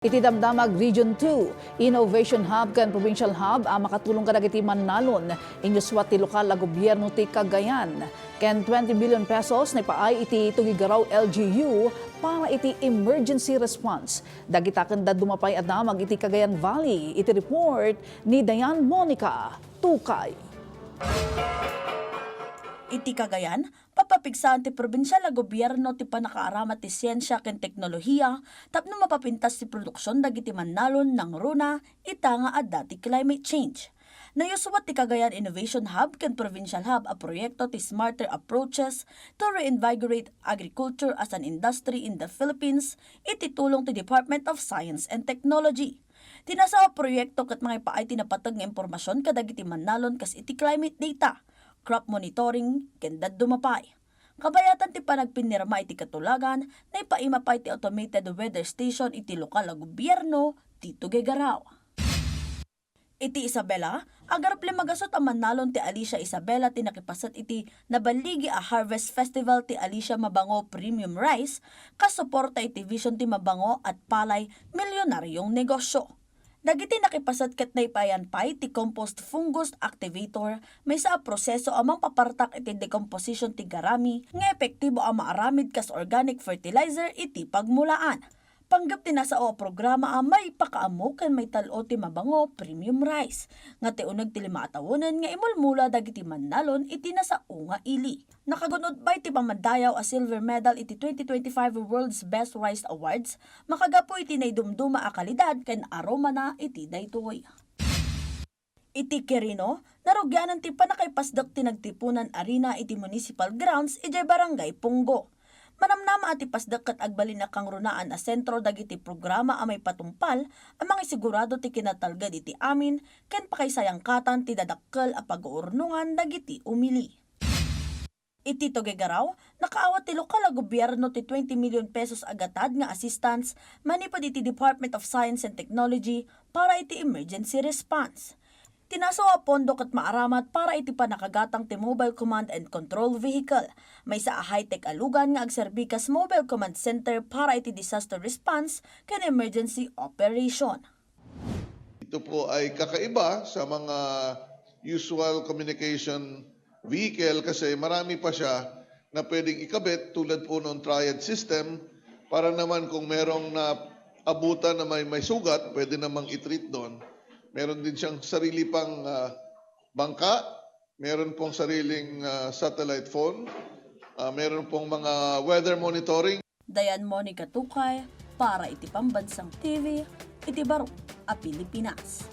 Iti Damdamag Region 2, Innovation Hub kan Provincial Hub makatulong kadag iti Manalon inyuswat ti lokal a gobyerno ti Cagayan. Ken 20 billion pesos na ipaay iti Tugigaraw LGU para iti emergency response. Dagitaken da dumapay at damag iti Cagayan Valley. Iti report ni Dayan Monica Tukay. Iti Cagayan, papapigsaan ti probinsyal a gobyerno ti panakaaramat ti siyensya ken teknolohiya tapno mapapintas ti produksyon dagiti Manalon ng runa itanga adda ti climate change. Nayusuwat ti Cagayan Innovation Hub ken Provincial Hub a proyekto ti smarter approaches to reinvigorate agriculture as an industry in the Philippines iti tulong ti Department of Science and Technology. Tinasawa proyekto ket mga ipaay tinapatag nga impormasyon kadagiti Manalon kas iti climate data, crop monitoring, ken dumapay. Kabayatan ti panagpinirma iti katulagan na ipaimapay ti automated weather station iti lokal a gobyerno ti Tugigaraw. Iti Isabela, agarple magasot ang Manalon ti Alicia Isabela ti nakipasat iti nabaligi a Harvest Festival ti Alicia Mabango Premium Rice kasuporta iti Vision ti Mabango at Palay milyonaryong negosyo. Dagiti nakipasat ket na ipayanpay ti compost fungus activator may sa proseso amang papartak iti decomposition ti garami nga epektibo ang maaramid kas organic fertilizer iti pagmulaan. Panggap ti nasa o programa may pakaamo ken may talo ti Mabango Premium Rice nga ti uneg ti 5 tawonen nga imulmula dagiti Manalon iti nasa nga ili. Nakagunod bay ti pamadayaw a silver medal iti 2025 World's Best Rice Awards makagapo iti naidumduma a kalidad ken aroma na iti daytoy. Iti Quirino, narugyanan ti panakaipasdak ti nagtipunan arena iti municipal grounds iti barangay Punggo. Manamnama at ipasdak kat agbalin na kang runaan a sentro dagiti programa a may patumpal ang mga sigurado ti kinatalgad iti amin ken pakaisayangkatan ti dadakkel a pag-uurnungan dagiti umili. Iti Tugigaraw, nakaawat ti lokal a gobyerno ti 20 million pesos agatad nga assistance manipod iti Department of Science and Technology para iti emergency response. Tinasawa pondo kat maaramat para iti panakagatang ti Mobile Command and Control Vehicle. May sa high-tech alugan nga agserbikas Mobile Command Center para iti disaster response ken emergency operation. Ito po ay kakaiba sa mga usual communication vehicle kasi marami pa siya na pwedeng ikabit tulad po ng triad system para naman kung merong na abutan na may sugat, pwede namang i-treat doon. Meron din siyang sarili pang bangka, meron pong sariling satellite phone, meron pong mga weather monitoring. Dayan Monica Tukay para iti Pambansang TV, iti Baro a Pilipinas.